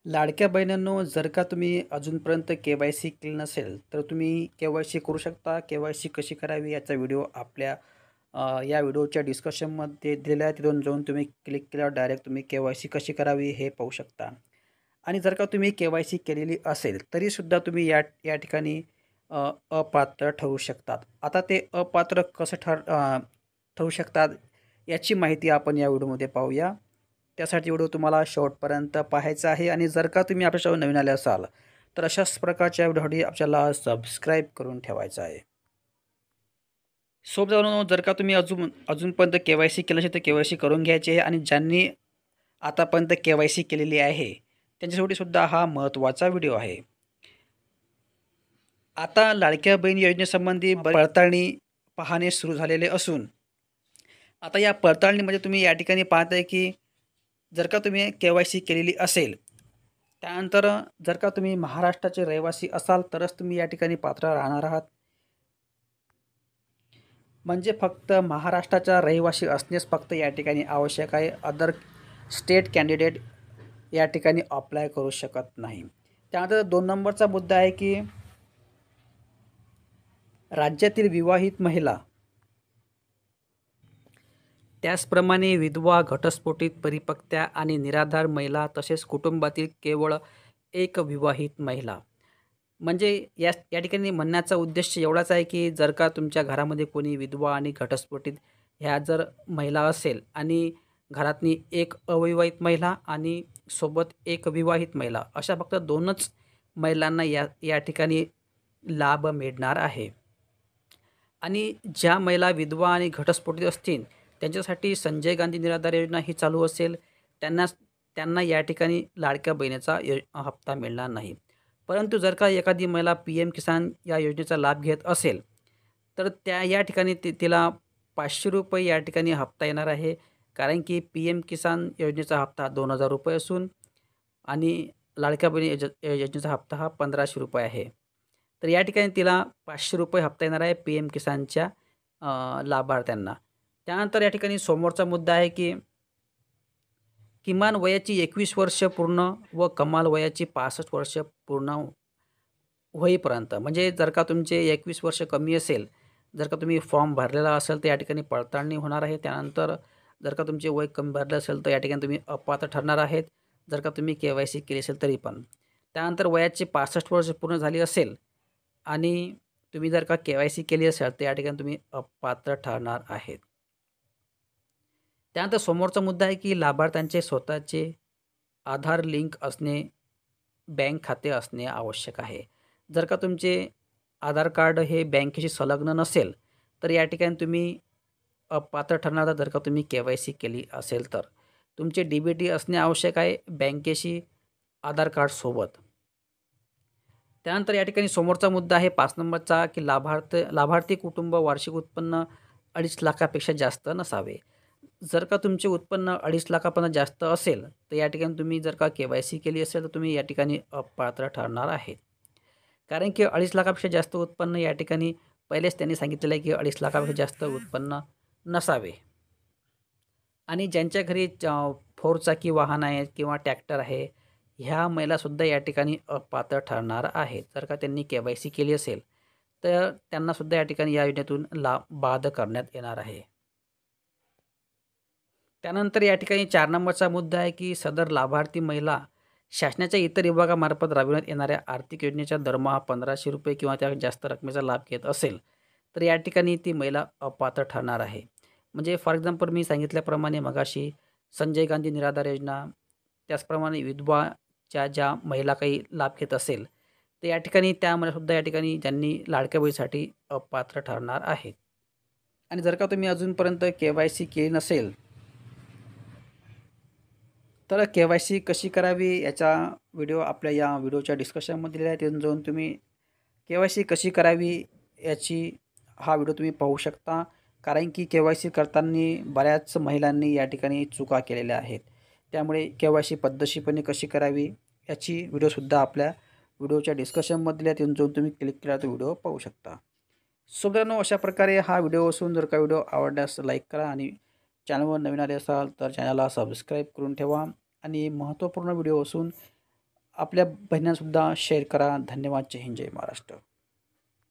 लाडक्या बहिणींनो, जर का तुम्ही अजूनपर्यंत के-वाय-सी केली नसेल, तर तुम्ही के-वाय-सी करू शकता. के-वाय-सी कशी करावी याचा व्हिडिओ आपल्या या व्हिडिओच्या डिस्कशनमध्ये दिलेला आहे. तिथून जाऊन तुम्ही क्लिक केल्यावर डायरेक्ट तुम्ही के-वाय-सी कशी करावी हे पाहू शकता. आणि जर का तुम्ही के-वाय-सी केलेली असेल, तरीसुद्धा तुम्ही या या ठिकाणी अपात्र ठरू शकतात. आता ते अपात्र कसं ठरू शकतात याची माहिती आपण या व्हिडिओमध्ये पाहूया. त्यासाठी व्हिडिओ तुम्हाला शेवटपर्यंत पाहायचा आहे आणि जर का तुम्ही आपल्या चॅनलवर नवीन आले असाल, तर अशाच प्रकारच्या व्हिडिओसाठी आपल्याला सबस्क्राईब करून ठेवायचं आहे. सो मित्रांनो, जर का तुम्ही अजूनपर्यंत के-वाय-सी केलं नसेल, तर के-वाय-सी करून घ्यायची आहे आणि ज्यांनी आतापर्यंत के-वाय-सी केलेली आहे, त्यांच्यासाठी सुद्धा हा महत्त्वाचा व्हिडिओ आहे. आता लाडक्या बहीण योजनेसंबंधी पडताळणी पाहणे सुरू झालेले असून, आता या पडताळणीमध्ये तुम्ही या ठिकाणी पाहताय की जर का तुम्ही के-वाय-सी केलेली असेल, त्यानंतर जर का तुम्ही महाराष्ट्राचे रहिवासी असाल, तरच तुम्ही या ठिकाणी पात्र राहणार आहात. म्हणजे फक्त महाराष्ट्राचा रहिवासी असणेच फक्त या ठिकाणी आवश्यक आहे. अदर स्टेट कॅन्डिडेट या ठिकाणी अप्लाय करू शकत नाही. त्यानंतर 2 नंबरचा मुद्दा आहे की राज्यातील विवाहित महिला, त्याचप्रमाणे विधवा, घटस्फोटित, परिपक्त्या आणि निराधार महिला तसेच कुटुंबातील केवळ एक विवाहित महिला. म्हणजे या या ठिकाणी म्हणण्याचा उद्देश एवढाच आहे की जर का तुमच्या घरामध्ये कोणी विधवा आणि घटस्फोटित ह्या जर महिला असेल आणि घरातली एक अविवाहित महिला आणि सोबत एक विवाहित महिला, अशा फक्त 2च महिलांना या या ठिकाणी लाभ मिळणार आहे. आणि ज्या महिला विधवा आणि घटस्फोटित असतील त्यांच्यासाठी संजय गांधी निराधार योजना ही चालू असेल. त्यांना त्यांना या ठिकाणी लाडक्या बहिणीचा हप्ता मिळणार नाही. परंतु जर का एखादी महिला पी-एम किसान या योजनेचा लाभ घेत असेल, तर या ठिकाणी तिला ₹500 या ठिकाणी हप्ता येणार आहे. कारण की पी-एम किसान योजनेचा हप्ता ₹2000 असून आणि लाडक्या बहिणी योजनेचा हप्ता हा ₹1500 आहे. तर या ठिकाणी तिला ₹500 हप्ता येणार आहे पी-एम किसानच्या लाभार्थ्यांना. त्यानंतर या ठिकाणी समोरचा मुद्दा आहे की किमान वयाची 21 वर्ष पूर्ण व कमाल वयाची 65 वर्ष पूर्ण होईपर्यंत, म्हणजे जर का तुमचे 21 वर्ष कमी असेल, जर का तुम्ही फॉर्म भरलेला असेल तर या ठिकाणी पडताळणी होणार आहे. त्यानंतर जर का तुमचे वय कमी भरलं असेल तर या ठिकाणी तुम्ही अपात्र ठरणार आहेत, जर का तुम्ही के-वाय-सी केली असेल तरी पण. त्यानंतर वयाची 65 वर्ष पूर्ण झाली असेल आणि तुम्ही जर का के-वाय-सी केली असेल तर या ठिकाणी तुम्ही अपात्र ठरणार आहेत. त्यानंतर समोरचा मुद्दा आहे की लाभार्थ्यांचे स्वतःचे आधार लिंक असणे, बँक खाते असणे आवश्यक आहे. जर का तुमचे आधार कार्ड हे बँकेशी संलग्न नसेल, तर या ठिकाणी तुम्ही अपात्र ठरणार. जर का तुम्ही के-वाय-सी केली असेल तर. तुमचे डी-बी-टी असणे आवश्यक आहे बँकेशी आधार कार्डसोबत. त्यानंतर या ठिकाणी समोरचा मुद्दा आहे 5 नंबरचा की लाभार्थी कुटुंब वार्षिक उत्पन्न 2.5 लाखापेक्षा जास्त नसावे. जर का तुमचे उत्पन्न 2.5 लाखापर्यंत जास्त असेल, तर या ठिकाणी तुम्ही जर का के-वाय-सी केली असेल, तर तुम्ही या ठिकाणी अपात्र ठरणार आहेत. कारण की 2.5 लाखापेक्षा जास्त उत्पन्न या ठिकाणी पहिलेच त्यांनी सांगितलेलं आहे की 2.5 लाखापेक्षा जास्त उत्पन्न नसावे. आणि ज्यांच्या घरी 4 चाकी वाहन आहे किंवा ट्रॅक्टर आहे, ह्या महिलासुद्धा या ठिकाणी अपात्र ठरणार आहेत. जर का त्यांनी के-वाय-सी केली असेल, तर त्यांनासुद्धा या ठिकाणी या योजनेतून बाद करण्यात येणार आहे. त्यानंतर या ठिकाणी 4 नंबरचा मुद्दा आहे की सदर लाभार्थी महिला शासनाच्या इतर विभागामार्फत राबविण्यात येणाऱ्या आर्थिक योजनेच्या दरमहा ₹1500 किंवा त्या जास्त रकमेचा लाभ घेत असेल, तर या ठिकाणी ती महिला अपात्र ठरणार आहे. म्हणजे फॉर एक्झाम्पल मी सांगितल्याप्रमाणे मगाशी संजय गांधी निराधार योजना, त्याचप्रमाणे विधवाच्या ज्या महिला काही लाभ घेत असेल, तर या ठिकाणी त्या महिलासुद्धा या ठिकाणी ज्यांनी लाडक्या बहिणीसाठी अपात्र ठरणार आहेत. आणि जर का तुम्ही अजूनपर्यंत के-वाय-सी केली नसेल, तर के-वाय-सी कशी करावी याचा व्हिडिओ आपल्या या व्हिडिओच्या डिस्कशनमध्ये दिलेला आहे. तिथून जाऊन तुम्ही के-वाय-सी कशी करावी याची हा व्हिडिओ तुम्ही पाहू शकता. कारण की के-वाय-सी करताना बऱ्याच महिलांनी या ठिकाणी चुका केलेल्या आहेत. त्यामुळे के-वाय-सी पद्धतशीरपणे कशी करावी याची व्हिडिओसुद्धा आपल्या व्हिडिओच्या डिस्कशनमध्ये दिली आहे. तिथून जाऊन तुम्ही क्लिक केला तर व्हिडिओ पाहू शकता. सो मित्रांनो, अशा प्रकारे हा व्हिडिओ असून जर का व्हिडिओ आवडल्यास लाईक करा आणि चॅनलवर नवीन आले असाल तर चॅनलला सबस्क्राईब करून ठेवा. आणि महत्त्वपूर्ण व्हिडिओ असून आपल्या बहिणींनासुद्धा शेअर करा. धन्यवाद. जय हिंद, जय महाराष्ट्र.